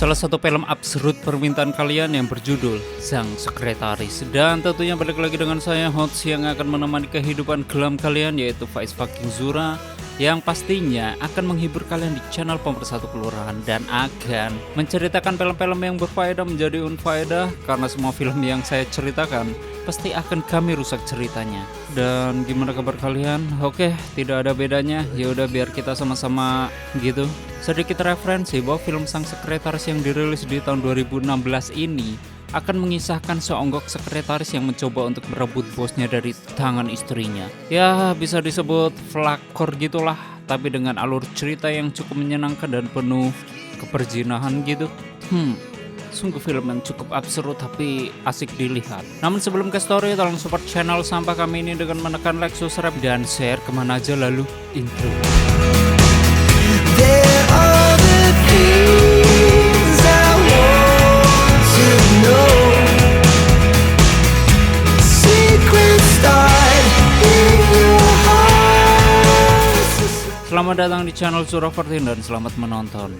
salah satu film absurd permintaan kalian yang berjudul Sang Sekretaris. Dan tentunya balik lagi dengan saya, host yang akan menemani kehidupan gelam kalian, yaitu Faiz Fucking Zura, yang pastinya akan menghibur kalian di channel Pemersatu Kelurahan dan akan menceritakan film-film yang berfaedah menjadi unfaedah, karena semua film yang saya ceritakan pasti akan kami rusak ceritanya. Dan gimana kabar kalian? Oke, tidak ada bedanya. Yaudah, biar kita sama-sama gitu. Sedikit referensi bahwa film Sang Sekretaris yang dirilis di tahun 2016 ini akan mengisahkan seonggok sekretaris yang mencoba untuk merebut bosnya dari tangan istrinya. Ya, bisa disebut flakor gitulah, tapi dengan alur cerita yang cukup menyenangkan dan penuh keperjinahan gitu. Sungguh film yang cukup absurd tapi asik dilihat. Namun sebelum ke story, tolong support channel sampah kami ini dengan menekan like, subscribe, dan share kemana aja. Lalu intro. There are the things I want to know. Secrets start in your heart. Selamat datang di channel Zura 14 dan selamat menonton.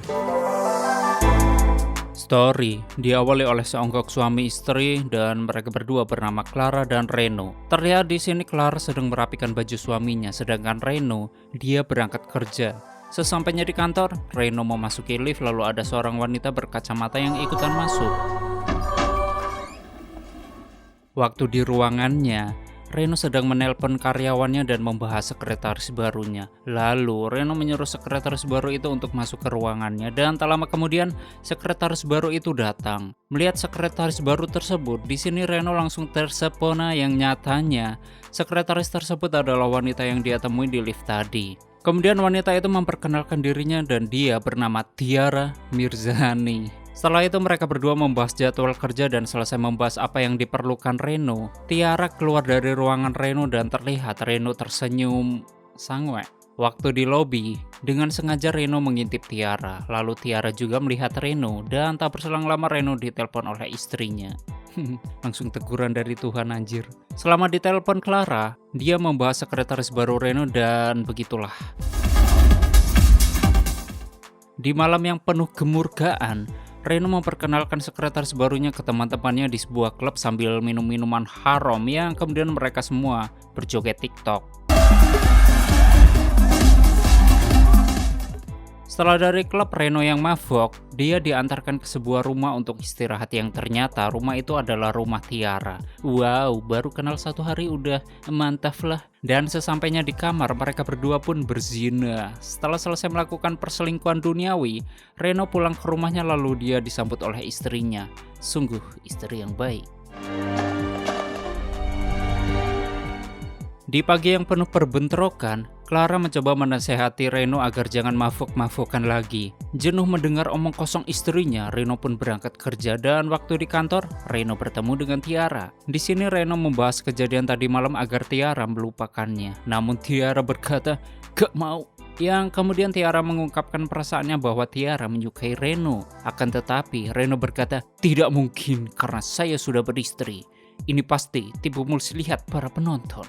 Story diawali oleh seonggok suami istri dan mereka berdua bernama Clara dan Reno. Terlihat di sini Clara sedang merapikan baju suaminya, sedangkan Reno dia berangkat kerja. Sesampainya di kantor, Reno memasuki lift, lalu ada seorang wanita berkacamata yang ikutan masuk. Waktu di ruangannya, Reno sedang menelpon karyawannya dan membahas sekretaris barunya. Lalu Reno menyuruh sekretaris baru itu untuk masuk ke ruangannya, dan tak lama kemudian sekretaris baru itu datang. Melihat sekretaris baru tersebut, di sini Reno langsung tersepona yang nyatanya sekretaris tersebut adalah wanita yang dia temui di lift tadi. Kemudian wanita itu memperkenalkan dirinya dan dia bernama Tiara Mirzani. Setelah itu mereka berdua membahas jadwal kerja dan selesai membahas apa yang diperlukan Reno. Tiara keluar dari ruangan Reno dan terlihat Reno tersenyum sange. Waktu di lobi, dengan sengaja Reno mengintip Tiara. Lalu Tiara juga melihat Reno dan tak berselang lama Reno ditelepon oleh istrinya. Langsung teguran dari Tuhan anjir. Selama ditelepon Clara, dia membahas sekretaris baru Reno dan begitulah. Di malam yang penuh kemurkaan, Reno memperkenalkan sekretaris barunya ke teman-temannya di sebuah klub sambil minum minuman haram yang kemudian mereka semua berjoget TikTok. Setelah dari klub Reno yang mabok, dia diantarkan ke sebuah rumah untuk istirahat yang ternyata rumah itu adalah rumah Tiara. Wow, baru kenal 1 hari udah mantap lah. Dan sesampainya di kamar, mereka berdua pun berzina. Setelah selesai melakukan perselingkuhan duniawi, Reno pulang ke rumahnya lalu dia disambut oleh istrinya. Sungguh istri yang baik. Di pagi yang penuh perbentrokan, Clara mencoba menasehati Reno agar jangan mabuk-mabukan lagi. Jenuh mendengar omong kosong istrinya, Reno pun berangkat kerja dan waktu di kantor, Reno bertemu dengan Tiara. Di sini Reno membahas kejadian tadi malam agar Tiara melupakannya. Namun Tiara berkata, "Gak mau." Yang kemudian Tiara mengungkapkan perasaannya bahwa Tiara menyukai Reno. Akan tetapi Reno berkata, "Tidak mungkin karena saya sudah beristri. Ini pasti tipu muslihat para penonton."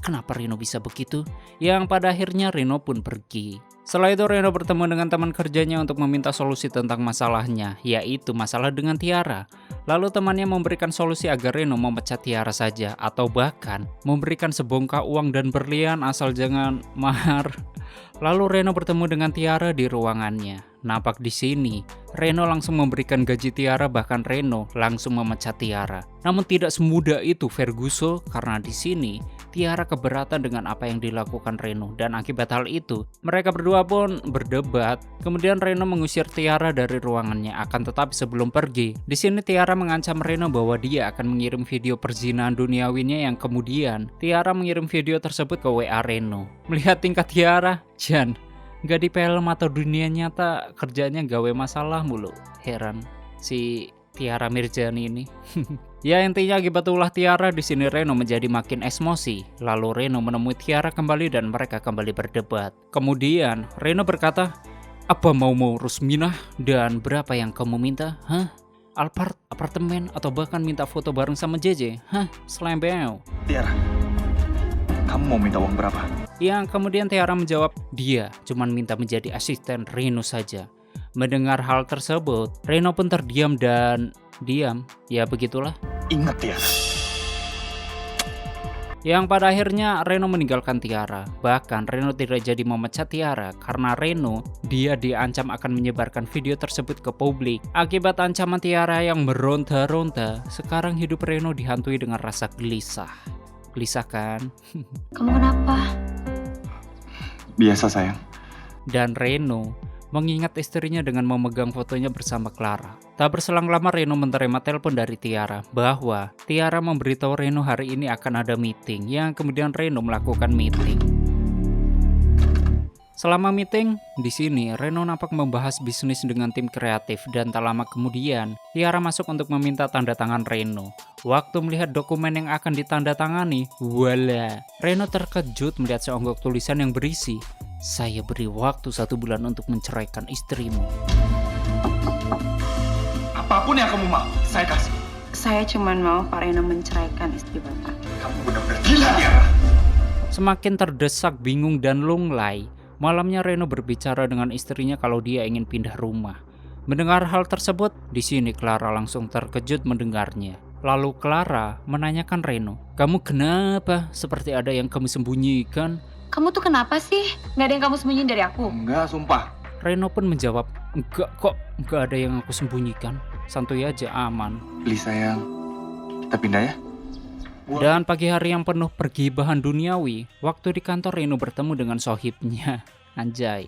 Kenapa Reno bisa begitu? Yang pada akhirnya Reno pun pergi. Setelah itu Reno bertemu dengan teman kerjanya untuk meminta solusi tentang masalahnya, yaitu masalah dengan Tiara. Lalu temannya memberikan solusi agar Reno memecat Tiara saja, atau bahkan memberikan sebongkah uang dan berlian asal jangan mahar. Lalu Reno bertemu dengan Tiara di ruangannya. Nampak di sini, Reno langsung memberikan gaji Tiara, bahkan Reno langsung memecat Tiara. Namun tidak semudah itu Ferguson, karena di sini Tiara keberatan dengan apa yang dilakukan Reno, dan akibat hal itu mereka berdua pun berdebat. Kemudian Reno mengusir Tiara dari ruangannya. Akan tetapi sebelum pergi, di sini Tiara mengancam Reno bahwa dia akan mengirim video perzinahan duniawinya, yang kemudian Tiara mengirim video tersebut ke WA Reno. Melihat tingkah Tiara, Jan, gak di film atau dunia nyata kerjanya gawe masalah mulu. Heran si Tiara Mirzani ini. Ya intinya akibat ulah Tiara di sini Reno menjadi makin emosi. Lalu Reno menemui Tiara kembali dan mereka kembali berdebat. Kemudian Reno berkata, "Apa mau Rusminah dan berapa yang kamu minta? Hah? Alphard, apartemen, atau bahkan minta foto bareng sama JJ? Hah? Selembeo." Tiara, kamu mau minta uang berapa? Yang kemudian Tiara menjawab, dia cuma minta menjadi asisten Reno saja. Mendengar hal tersebut, Reno pun terdiam dan diam. Ya begitulah. Ingat ya. Yang pada akhirnya Reno meninggalkan Tiara. Bahkan Reno tidak jadi memecat Tiara karena dia diancam akan menyebarkan video tersebut ke publik. Akibat ancaman Tiara yang meronta-ronta, sekarang hidup Reno dihantui dengan rasa gelisah. Gelisah kan? Kamu kenapa? Biasa sayang. Dan Reno mengingat istrinya dengan memegang fotonya bersama Clara. Tak berselang lama Reno menerima telepon dari Tiara bahwa Tiara memberitahu Reno hari ini akan ada meeting, yang kemudian Reno melakukan meeting. Selama meeting, di sini Reno nampak membahas bisnis dengan tim kreatif dan tak lama kemudian Tiara masuk untuk meminta tanda tangan Reno. Waktu melihat dokumen yang akan ditandatangani, voila, Reno terkejut melihat seonggok tulisan yang berisi, "Saya beri waktu 1 bulan untuk menceraikan istrimu." Apapun yang kamu mau, saya kasih. Saya cuma mau Pak Reno menceraikan istri Bapak. Kamu benar-benar gila, Tiara. Semakin terdesak, bingung, dan lunglai, malamnya Reno berbicara dengan istrinya kalau dia ingin pindah rumah. Mendengar hal tersebut, di sini Clara langsung terkejut mendengarnya. Lalu Clara menanyakan Reno, "Kamu kenapa? Seperti ada yang kamu sembunyikan?" Kamu tuh kenapa sih? Nggak ada yang kamu sembunyiin dari aku? Enggak, sumpah. Reno pun menjawab, "Enggak kok, enggak ada yang aku sembunyikan. Santuy aja, aman." Please sayang, kita pindah ya. Dan pagi hari yang penuh pergibahan duniawi, waktu di kantor Reno bertemu dengan sohibnya. Anjay.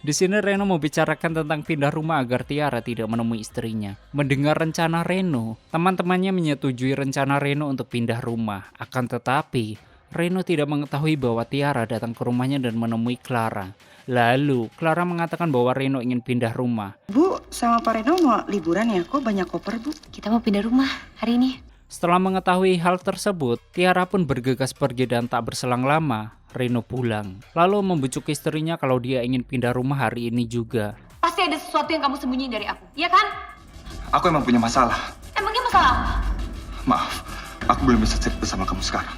Di sini Reno membicarakan tentang pindah rumah agar Tiara tidak menemui istrinya. Mendengar rencana Reno, teman-temannya menyetujui rencana Reno untuk pindah rumah. Akan tetapi, Reno tidak mengetahui bahwa Tiara datang ke rumahnya dan menemui Clara. Lalu, Clara mengatakan bahwa Reno ingin pindah rumah. Bu, sama Pak Reno mau liburan ya? Kok banyak koper, Bu? Kita mau pindah rumah hari ini. Setelah mengetahui hal tersebut, Tiara pun bergegas pergi dan tak berselang lama, Reno pulang. Lalu membujuk istrinya kalau dia ingin pindah rumah hari ini juga. Pasti ada sesuatu yang kamu sembunyiin dari aku, iya kan? Aku emang punya masalah. Emangnya masalah apa? Maaf, aku belum bisa cerita sama kamu sekarang.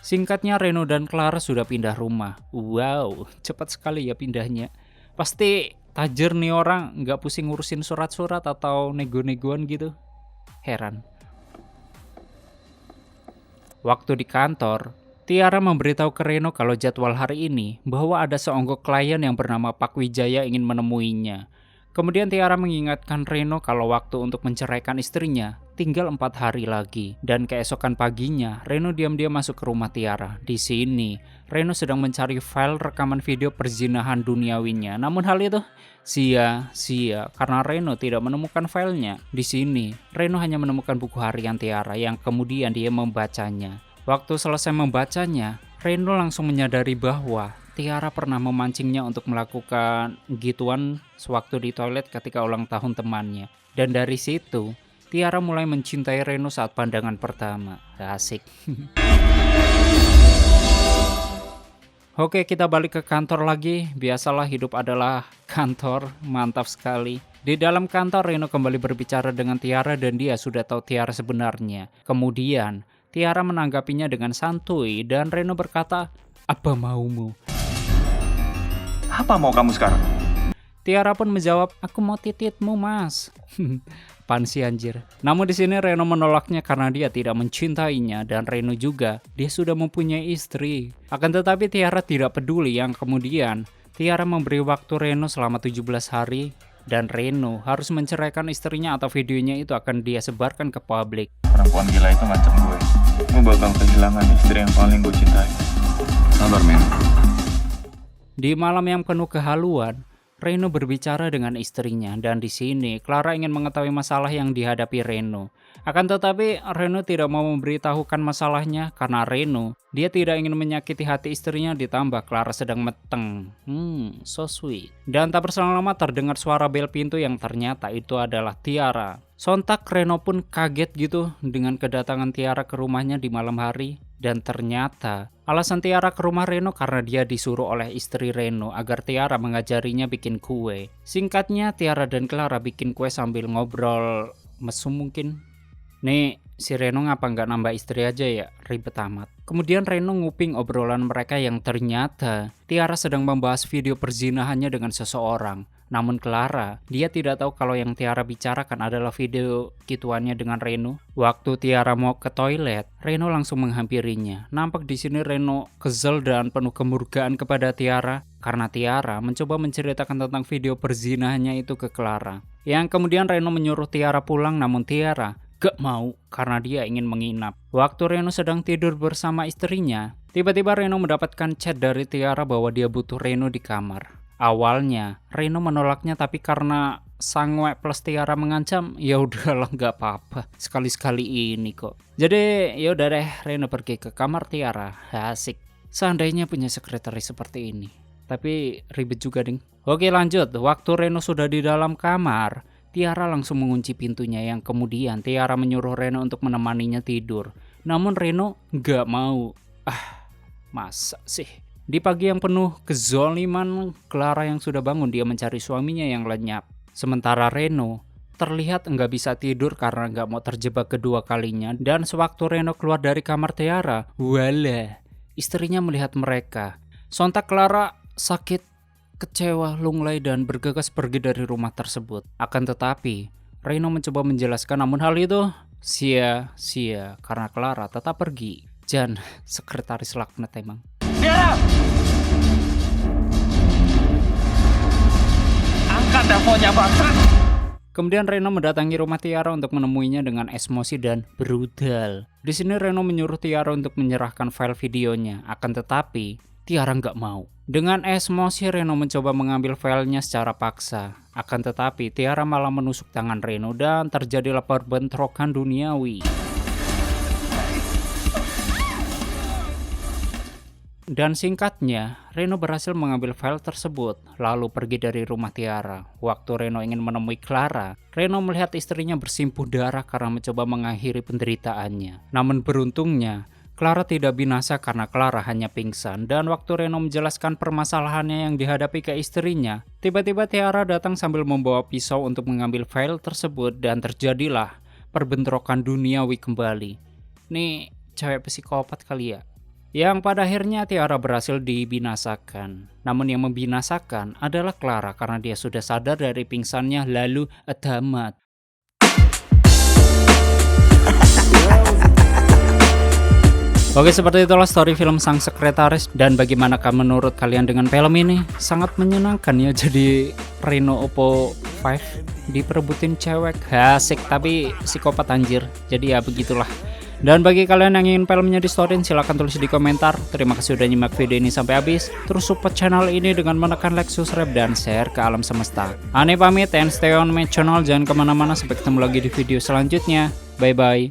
Singkatnya, Reno dan Clara sudah pindah rumah. Wow, cepat sekali ya pindahnya. Pasti tajir nih orang, nggak pusing ngurusin surat-surat atau nego-negoan gitu. Heran. Waktu di kantor, Tiara memberitahu ke Reno kalau jadwal hari ini bahwa ada seonggok klien yang bernama Pak Wijaya ingin menemuinya. Kemudian Tiara mengingatkan Reno kalau waktu untuk menceraikan istrinya tinggal 4 hari lagi. Dan keesokan paginya, Reno diam-diam masuk ke rumah Tiara. Di sini, Reno sedang mencari file rekaman video perzinahan duniawinya. Namun hal itu sia-sia karena Reno tidak menemukan filenya. Di sini, Reno hanya menemukan buku harian Tiara yang kemudian dia membacanya. Waktu selesai membacanya, Reno langsung menyadari bahwa Tiara pernah memancingnya untuk melakukan gituan sewaktu di toilet ketika ulang tahun temannya. Dan dari situ, Tiara mulai mencintai Reno saat pandangan pertama. Asik. Oke, kita balik ke kantor lagi. Biasalah hidup adalah kantor, mantap sekali. Di dalam kantor, Reno kembali berbicara dengan Tiara dan dia sudah tahu Tiara sebenarnya. Kemudian, Tiara menanggapinya dengan santuy dan Reno berkata, "Apa maumu?" Apa mau kamu sekarang? Tiara pun menjawab, "Aku mau tititmu, Mas." Pansi anjir. Namun di sini Reno menolaknya karena dia tidak mencintainya dan Reno juga, dia sudah mempunyai istri. Akan tetapi Tiara tidak peduli yang kemudian Tiara memberi waktu Reno selama 17 hari dan Reno harus menceraikan istrinya atau videonya itu akan dia sebarkan ke publik. Perempuan gila itu ngancam gue. Gue bakal kehilangan istri yang paling gue cintai. Sabar, men. Di malam yang penuh kehaluan, Reno berbicara dengan istrinya dan di sini Clara ingin mengetahui masalah yang dihadapi Reno. Akan tetapi Reno tidak mau memberitahukan masalahnya karena Reno dia tidak ingin menyakiti hati istrinya ditambah Clara sedang meteng. So sweet. Dan tak berselang lama terdengar suara bel pintu yang ternyata itu adalah Tiara. Sontak Reno pun kaget gitu dengan kedatangan Tiara ke rumahnya di malam hari. Dan ternyata alasan Tiara ke rumah Reno karena dia disuruh oleh istri Reno agar Tiara mengajarinya bikin kue. Singkatnya Tiara dan Clara bikin kue sambil ngobrol mesum mungkin. Nih si Reno ngapa nggak nambah istri aja ya, ribet amat. Kemudian Reno nguping obrolan mereka yang ternyata Tiara sedang membahas video perzinahannya dengan seseorang. Namun Clara, dia tidak tahu kalau yang Tiara bicarakan adalah video gituannya dengan Reno. Waktu Tiara mau ke toilet, Reno langsung menghampirinya. Nampak di sini Reno kesel dan penuh kemurkaan kepada Tiara karena Tiara mencoba menceritakan tentang video perzinahannya itu ke Clara. Yang kemudian Reno menyuruh Tiara pulang, namun Tiara gak mau karena dia ingin menginap. Waktu Reno sedang tidur bersama istrinya, tiba-tiba Reno mendapatkan chat dari Tiara bahwa dia butuh Reno di kamar. Awalnya Reno menolaknya, tapi karena Sangwe plus Tiara mengancam, ya udahlah nggak apa-apa, sekali-sekali ini kok. Jadi ya udah deh, Reno pergi ke kamar Tiara. Asik. Seandainya punya sekretaris seperti ini. Tapi ribet juga ding. Oke lanjut, waktu Reno sudah di dalam kamar, Tiara langsung mengunci pintunya, yang kemudian Tiara menyuruh Reno untuk menemaninya tidur. Namun Reno nggak mau. Masa sih? Di pagi yang penuh kezoliman, Clara yang sudah bangun, dia mencari suaminya yang lenyap. Sementara Reno terlihat nggak bisa tidur karena nggak mau terjebak kedua kalinya. Dan sewaktu Reno keluar dari kamar Tiara, walah, istrinya melihat mereka. Sontak Clara sakit, kecewa, lunglai, dan bergegas pergi dari rumah tersebut. Akan tetapi, Reno mencoba menjelaskan, namun hal itu sia-sia karena Clara tetap pergi. Jan, sekretaris laknat emang. Tiara! Angkat teleponnya, bangsa! Kemudian Reno mendatangi rumah Tiara untuk menemuinya dengan emosi dan brutal. Di sini Reno menyuruh Tiara untuk menyerahkan file videonya, akan tetapi Tiara nggak mau. Dengan emosi Reno mencoba mengambil filenya secara paksa, akan tetapi Tiara malah menusuk tangan Reno dan terjadilah perbentrokan duniawi. Dan singkatnya, Reno berhasil mengambil file tersebut, lalu pergi dari rumah Tiara. Waktu Reno ingin menemui Clara, Reno melihat istrinya bersimpuh darah karena mencoba mengakhiri penderitaannya. Namun beruntungnya, Clara tidak binasa karena Clara hanya pingsan. Dan waktu Reno menjelaskan permasalahannya yang dihadapi ke istrinya, tiba-tiba Tiara datang sambil membawa pisau untuk mengambil file tersebut dan terjadilah perbentrokan duniawi kembali. Nih, cewek psikopat kali ya. Yang pada akhirnya Tiara berhasil dibinasakan. Namun yang membinasakan adalah Clara karena dia sudah sadar dari pingsannya lalu tamat. Oke, seperti itulah story film Sang Sekretaris. Dan bagaimanakah menurut kalian dengan film ini? Sangat menyenangkan ya, jadi Reno Oppo 5 diperebutin cewek. Asik, tapi psikopat anjir. Jadi ya begitulah. Dan bagi kalian yang ingin filmnya di storyin, silahkan tulis di komentar. Terima kasih udah nyimak video ini sampai habis. Terus support channel ini dengan menekan like, subscribe, dan share ke alam semesta. Ane pamit and stay on my channel. Jangan kemana-mana, sampai ketemu lagi di video selanjutnya. Bye bye.